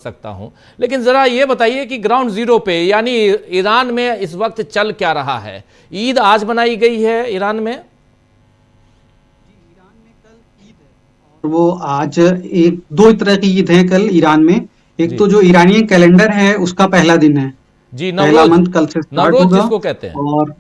सकता हूं, लेकिन जरा ये बताइए कि ग्राउंड जीरो पे यानी ईरान में इस वक्त चल क्या रहा है। ईद आज मनाई गई है ईरान में। ईरान में कल ईद है और वो आज एक दो तरह की ईद है कल ईरान में। एक जी तो जो ईरानी कैलेंडर है उसका पहला दिन है, जी, पहला नवरोज। मंथ कल से स्टार्ट नवरोज होगा। जिसको कहते हैं। और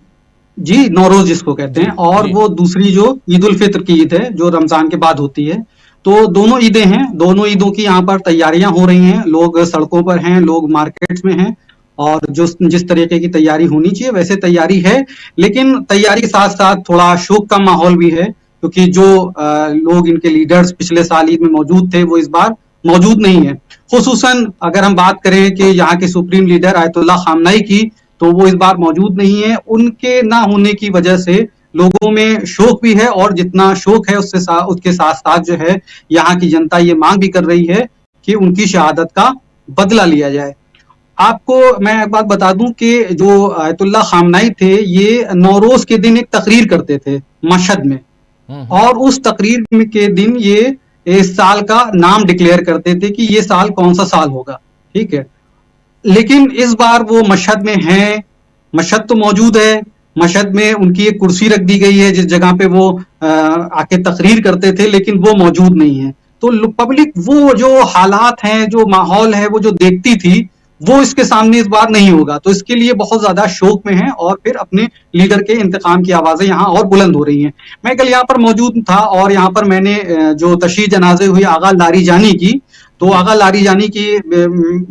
जी नौरोज जिसको कहते जी हैं, और जी। वो दूसरी जो ईद उल फित्र की ईद है जो रमजान के बाद होती है। तो दोनों ईदें हैं, दोनों ईदों की यहाँ पर तैयारियां हो रही हैं, लोग सड़कों पर हैं, लोग मार्केट्स में हैं। और जो जिस तरीके की तैयारी होनी चाहिए वैसे तैयारी है, लेकिन तैयारी के साथ साथ थोड़ा शोक का माहौल भी है, क्योंकि जो लोग इनके लीडर्स पिछले साल ईद में मौजूद थे वो इस बार मौजूद नहीं है। खुसूसन अगर हम बात करें कि यहाँ के सुप्रीम लीडर आयतुल्लाह खामनाई की, तो वो इस बार मौजूद नहीं है। उनके ना होने की वजह से लोगों में शोक भी है, और जितना शोक है उसके साथ साथ जो है यहाँ की जनता ये मांग भी कर रही है कि उनकी शहादत का बदला लिया जाए। आपको मैं एक बात बता दूं कि जो आयतुल्लाह खामनाई थे ये नौरोज के दिन एक तकरीर करते थे मशहद में, हम्म। और उस तकरीर के दिन ये इस साल का नाम डिक्लेयर करते थे कि ये साल कौन सा साल होगा। ठीक है, लेकिन इस बार वो मशहद में हैं, मशहद तो मौजूद है, मशहद में उनकी एक कुर्सी रख दी गई है जिस जगह पे वो आके तकरीर करते थे, लेकिन वो मौजूद नहीं है। तो पब्लिक वो जो हालात हैं, जो माहौल है, वो जो देखती थी, वो इसके सामने इस बार नहीं होगा। तो इसके लिए बहुत ज्यादा शोक में है, और फिर अपने लीडर के इंतकाम की आवाजें यहाँ और बुलंद हो रही हैं। मैं कल यहाँ पर मौजूद था और यहाँ पर मैंने जो तशरीह जनाजे हुई आगा लारी जानी की, तो जी आगा लारी जानी की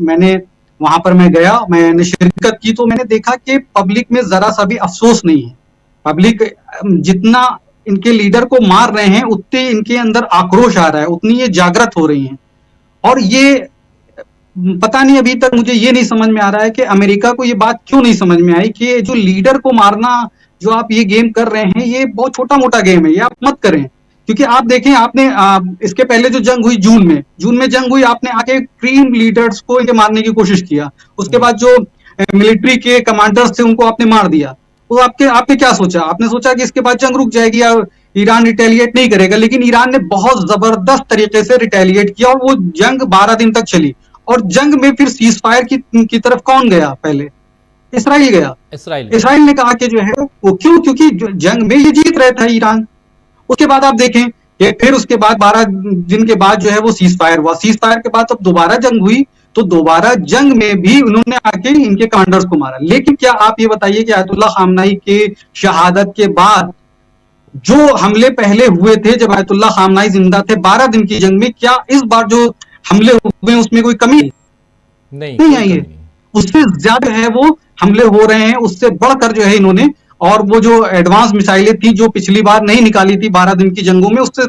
मैंने वहां पर मैं गया, मैंने शिरकत की, तो मैंने देखा कि पब्लिक में जरा सा भी अफसोस नहीं है। पब्लिक जितना इनके लीडर को मार रहे हैं उतने इनके अंदर आक्रोश आ रहा है, उतनी ये जागृत हो रही हैं। और ये पता नहीं, अभी तक मुझे ये नहीं समझ में आ रहा है कि अमेरिका को ये बात क्यों नहीं समझ में आई कि जो लीडर को मारना, जो आप ये गेम कर रहे हैं, ये बहुत छोटा मोटा गेम है, ये आप मत करें। क्योंकि आप देखें, आपने इसके पहले जो जंग हुई जून में जंग हुई, आपने आके क्रीम लीडर्स को इनके मारने की कोशिश किया। उसके जी। बाद जो मिलिट्री के कमांडर्स थे उनको आपने मार दिया। तो आपने क्या सोचा? आपने सोचा कि इसके बाद जंग रुक जाएगी या ईरान रिटेलिएट नहीं करेगा, लेकिन ईरान ने बहुत जबरदस्त तरीके से रिटेलिएट किया, और वो जंग 12 दिन तक चली। और जंग में फिर सीज फायर की तरफ कौन गया? पहले इसराइल गया। इसराइल गया। इसराइल ने कहा कि जो है वो क्यों, क्योंकि जंग में ये जीत रहा था ईरान। उसके बाद आप देखें कि फिर उसके बाद 12 दिन के बाद जो है वो सीज फायर हुआ। सीज फायर के बाद अब दोबारा जंग हुई, तो दोबारा जंग में भी उन्होंने आके इनके कमांडर्स को मारा। लेकिन क्या आप ये बताइए कि आयतुल्लाह खामनाई के शहादत के बाद जो हमले पहले हुए थे, जब आयतुल्लाह खामनाई जिंदा थे 12 दिन की जंग में, क्या इस बार जो हमले हुए उसमें कोई कमी नहीं, नहीं कोई आई है? कमी नहीं। उससे ज्यादा है वो हमले हो रहे हैं, उससे बढ़कर जो है इन्होंने, और वो जो एडवांस मिसाइलें थी जो पिछली बार नहीं निकाली थी 12 दिन की जंगों में, उससे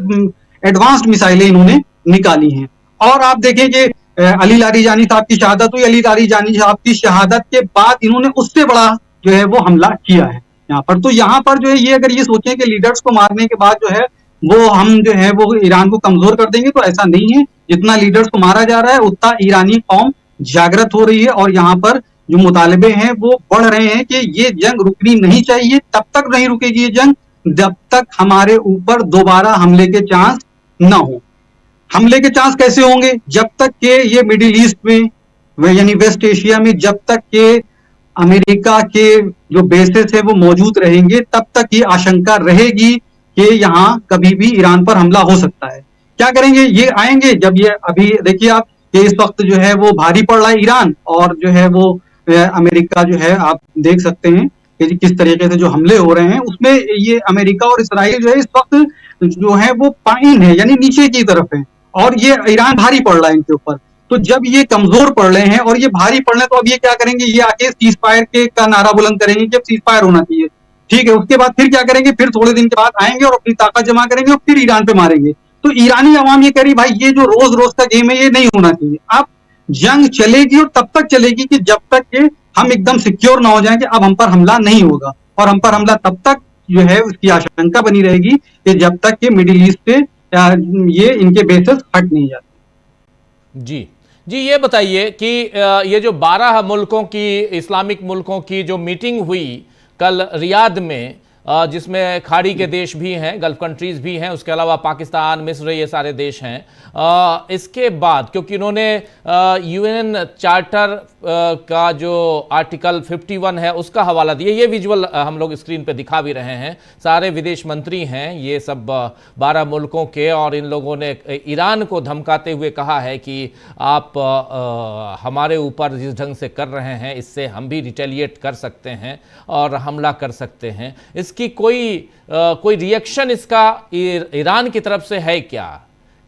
एडवांस्ड मिसाइलें इन्होंने निकाली हैं। और आप देखें कि अली लारीजानी साहब की शहादत हुई, अली लारीजानी साहब की शहादत के बाद इन्होंने उससे बड़ा जो है वो हमला किया है यहाँ पर। तो यहाँ पर जो है ये अगर ये सोचें कि लीडर्स को मारने के बाद जो है वो हम जो है वो ईरान को कमजोर कर देंगे, तो ऐसा नहीं है। जितना लीडर्स को मारा जा रहा है उतना ईरानी कौम जागृत हो रही है, और यहाँ पर जो मुतालबे हैं वो बढ़ रहे हैं कि ये जंग रुकनी नहीं चाहिए। तब तक नहीं रुकेगी ये जंग जब तक हमारे ऊपर दोबारा हमले के चांस न हो। हमले के चांस कैसे होंगे? जब तक के ये मिडिल ईस्ट में यानी वेस्ट एशिया में जब तक के अमेरिका के जो बेसेस है वो मौजूद रहेंगे, तब तक ये आशंका रहेगी कि यहाँ कभी भी ईरान पर हमला हो सकता है। क्या करेंगे? ये आएंगे जब ये, अभी देखिए आप कि इस वक्त जो है वो भारी पड़ रहा है ईरान, और जो है वो अमेरिका जो है, आप देख सकते हैं कि किस तरीके से जो हमले हो रहे हैं उसमें ये अमेरिका और इसराइल जो है इस वक्त जो है वो पाइन है, यानी नीचे की तरफ है, और ये ईरान भारी पड़ रहा है इनके ऊपर। तो जब ये कमजोर पड़ रहे हैं और ये भारी पड़ रहे हैं, तो अब ये क्या करेंगे? ये आके सीज फायर के का नारा बुलंद करेंगे कि अब सीज फायर होना चाहिए। ठीक है, उसके बाद फिर क्या करेंगे? फिर थोड़े दिन के बाद आएंगे और अपनी ताकत जमा करेंगे और फिर ईरान पे मारेंगे। तो ईरानी अवाम ये कह रही, भाई ये जो रोज रोज का गेम है ये नहीं होना चाहिए। अब जंग चलेगी और तब तक चलेगी कि जब तक कि हम एकदम सिक्योर ना हो जाएं कि अब हम पर हमला नहीं होगा, और हम पर हमला तब तक जो है उसकी आशंका बनी रहेगी कि जब तक कि मिडिल ईस्ट से ये इनके बेसेस हट नहीं जाते। जी जी, ये बताइए कि ये जो 12 मुल्कों की, इस्लामिक मुल्कों की जो मीटिंग हुई कल रियाद में, जिसमें खाड़ी के देश भी हैं, गल्फ कंट्रीज भी हैं, उसके अलावा पाकिस्तान, मिस्र, ये सारे देश हैं। इसके बाद क्योंकि इन्होंने यूएन चार्टर का जो आर्टिकल 51 है उसका हवाला दिया, ये विजुअल हम लोग स्क्रीन पे दिखा भी रहे हैं, सारे विदेश मंत्री हैं ये सब 12 मुल्कों के, और इन लोगों ने ईरान को धमकाते हुए कहा है कि आप हमारे ऊपर जिस ढंग से कर रहे हैं इससे हम भी रिटेलिएट कर सकते हैं और हमला कर सकते हैं। इसकी कोई रिएक्शन इसका ईरान की तरफ से है क्या?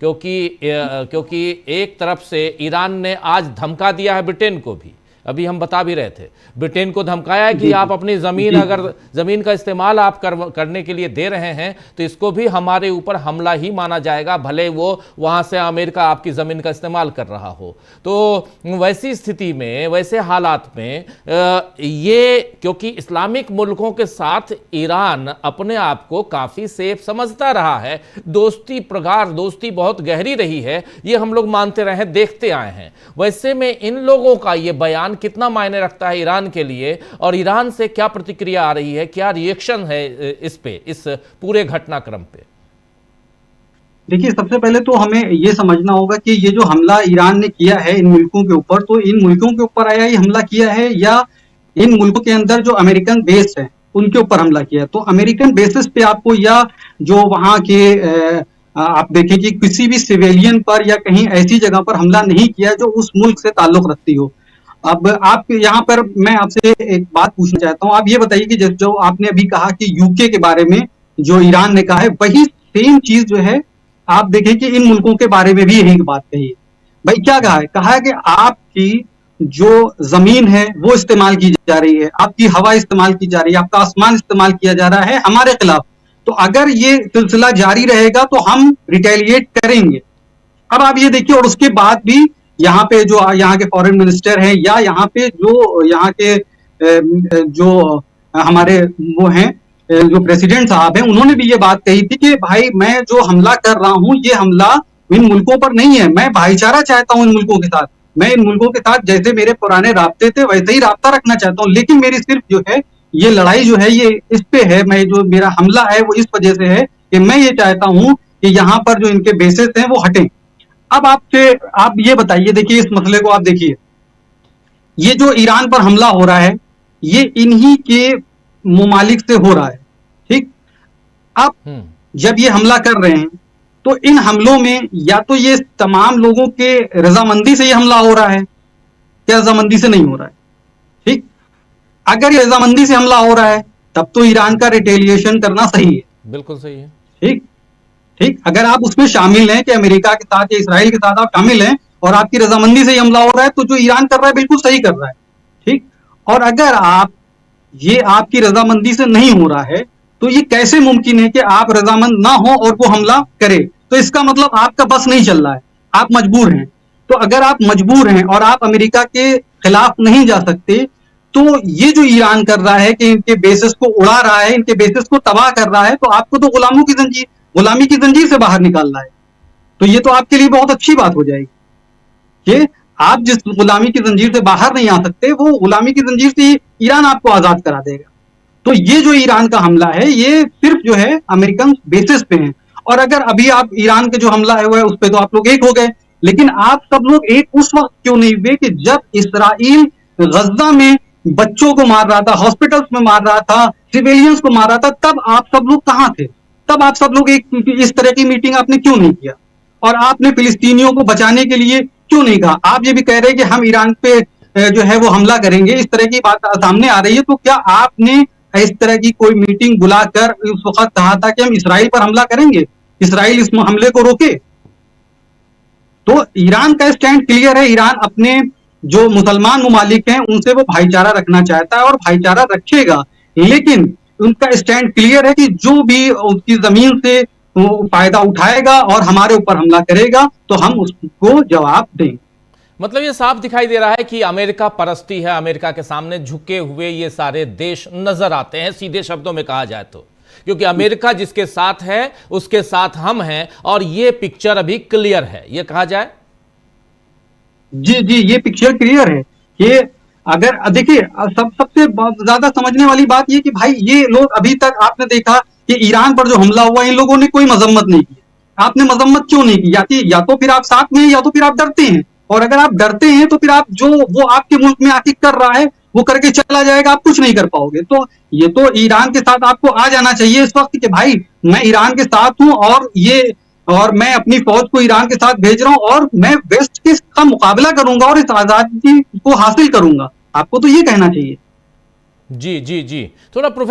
क्योंकि एक तरफ से ईरान ने आज धमका दिया है ब्रिटेन को भी, अभी हम बता भी रहे थे, ब्रिटेन को धमकाया है कि आप अपनी ज़मीन, अगर ज़मीन का इस्तेमाल आप करने के लिए दे रहे हैं तो इसको भी हमारे ऊपर हमला ही माना जाएगा, भले वो वहाँ से अमेरिका आपकी ज़मीन का इस्तेमाल कर रहा हो। तो वैसी स्थिति में, वैसे हालात में ये, क्योंकि इस्लामिक मुल्कों के साथ ईरान अपने आप को काफ़ी सेफ समझता रहा है, दोस्ती प्रगाढ़, दोस्ती बहुत गहरी रही है, ये हम लोग मानते रहे हैं, देखते आए हैं। वैसे में इन लोगों का ये बयान कितना मायने रखता है ईरान के लिए, और ईरान से क्या प्रतिक्रिया आ रही है, क्या रिएक्शन है इस पे, इस पूरे घटनाक्रम पे? देखिए, सबसे पहले तो हमें ये समझना होगा कि ये जो हमला ईरान ने किया है इन मुल्कों के ऊपर, तो इन मुल्कों के ऊपर आया ये हमला किया है या इन मुल्कों के अंदर जो अमेरिकन बेस है उनके ऊपर हमला किया? तो अमेरिकन बेसिस पे आपको, या जो वहां के आप देखें कि किसी भी सिविलियन पर या कहीं ऐसी जगह पर हमला नहीं किया जो उस मुल्क से ताल्लुक रखती हो। अब आप यहाँ पर मैं आपसे एक बात पूछना चाहता हूँ, आप ये बताइए कि जो आपने अभी कहा कि यूके के बारे में जो ईरान ने कहा है, वही सेम चीज जो है आप देखें कि इन मुल्कों के बारे में भी यही बात कही है। भाई क्या कहा है? कहा है कि आपकी जो जमीन है वो इस्तेमाल की जा रही है, आपकी हवा इस्तेमाल की जा रही है, आपका आसमान इस्तेमाल किया जा रहा है हमारे खिलाफ, तो अगर ये सिलसिला जारी रहेगा तो हम रिटेलिएट करेंगे। अब आप ये देखिए, और उसके बाद भी यहाँ पे जो यहाँ के फॉरेन मिनिस्टर हैं या यहाँ पे जो यहाँ के जो हमारे वो हैं जो प्रेसिडेंट साहब हैं, उन्होंने भी ये बात कही थी कि भाई मैं जो हमला कर रहा हूँ ये हमला इन मुल्कों पर नहीं है, मैं भाईचारा चाहता हूँ इन मुल्कों के साथ, मैं इन मुल्कों के साथ जैसे मेरे पुराने राब्ते थे वैसे ही राब्ता रखना चाहता हूँ, लेकिन मेरी सिर्फ जो है ये लड़ाई जो है ये इस पे है, मैं जो मेरा हमला है वो इस वजह से है कि मैं ये चाहता हूँ कि यहाँ पर जो इनके बेसिस हैं वो हटें। अब आप ये बताइए, देखिए इस मसले को आप देखिए, ये जो ईरान पर हमला हो रहा है ये इन्हीं के मुमालिक से हो रहा है, ठीक? अब जब ये हमला कर रहे हैं तो इन हमलों में या तो ये तमाम लोगों के रजामंदी से ये हमला हो रहा है, क्या रजामंदी से नहीं हो रहा है? ठीक, अगर ये रजामंदी से हमला हो रहा है तब तो ईरान का रिटेलिएशन करना सही है, बिल्कुल सही है। ठीक, अगर आप उसमें शामिल हैं कि अमेरिका के साथ या इसराइल के साथ आप शामिल हैं और आपकी रजामंदी से हमला हो रहा है, तो जो ईरान कर रहा है बिल्कुल सही कर रहा है, ठीक। और अगर ये आपकी रजामंदी से नहीं हो रहा है तो ये कैसे मुमकिन है कि आप रजामंद ना हो और वो हमला करे? तो इसका मतलब आपका बस नहीं चल रहा है, आप मजबूर हैं। तो अगर आप मजबूर हैं और आप अमेरिका के खिलाफ नहीं जा सकते, तो ये जो ईरान कर रहा है कि इनके बेसिस को उड़ा रहा है, इनके बेसिस को तबाह कर रहा है, तो आपको तो गुलामी की जंजीर से बाहर निकालना है। तो ये तो आपके लिए बहुत अच्छी बात हो जाएगी कि आप जिस गुलामी की जंजीर से बाहर नहीं आ सकते, वो गुलामी की जंजीर से ईरान आपको आजाद करा देगा। तो ये जो ईरान का हमला है ये सिर्फ जो है अमेरिकन बेसिस पे है। और अगर अभी आप ईरान के जो हमला है वो है उस पर तो आप लोग एक हो गए, लेकिन आप सब लोग एक उस वक्त क्यों नहीं हुए कि जब इसराइल गजा में बच्चों को मार रहा था, हॉस्पिटल्स में मार रहा था, सिविलियंस को मार रहा था, तब आप सब लोग कहां थे? तब आप सब लोग एक इस तरह की मीटिंग आपने क्यों नहीं किया? और आपने फिलिस्तीनियों को बचाने के लिए क्यों नहीं कहा? आप ये भी कह रहे हैं कि हम ईरान पे जो है वो हमला करेंगे, इस तरह की बात सामने आ रही है। तो क्या आपने इस तरह की कोई मीटिंग बुलाकर उस वक्त कहा था कि हम इसराइल पर हमला करेंगे, इसराइल इस हमले को रोके? तो ईरान का स्टैंड क्लियर है, ईरान अपने जो मुसलमान मुमालिक हैं उनसे वो भाईचारा रखना चाहता है और भाईचारा रखेगा, लेकिन उनका स्टैंड क्लियर है कि जो भी उसकी जमीन से फायदा उठाएगा और हमारे ऊपर हमला करेगा तो हम उसको जवाब देंगे। मतलब ये साफ दिखाई दे रहा है कि अमेरिका परस्ती है, अमेरिका के सामने झुके हुए ये सारे देश नजर आते हैं, सीधे शब्दों में कहा जाए तो, क्योंकि अमेरिका जिसके साथ है उसके साथ हम हैं, और ये पिक्चर अभी क्लियर है, ये कहा जाए। जी, ये पिक्चर क्लियर है कि अगर देखिए, सबसे ज्यादा समझने वाली बात ये कि भाई ये लोग अभी तक आपने देखा कि ईरान पर जो हमला हुआ इन लोगों ने कोई मजम्मत नहीं की। आपने मजम्मत क्यों नहीं की? या तो फिर आप साथ में हैं या तो फिर आप डरते हैं। और अगर आप डरते हैं तो फिर आप जो वो आपके मुल्क में आके कर रहा है वो करके चला जाएगा, आप कुछ नहीं कर पाओगे। तो ये तो ईरान के साथ आपको आ जाना चाहिए इस वक्त कि भाई मैं ईरान के साथ हूं और मैं अपनी फौज को ईरान के साथ भेज रहा हूं और मैं वेस्ट के का मुकाबला करूंगा और इस आजादी को हासिल करूंगा। आपको तो ये कहना चाहिए। जी जी जी, थोड़ा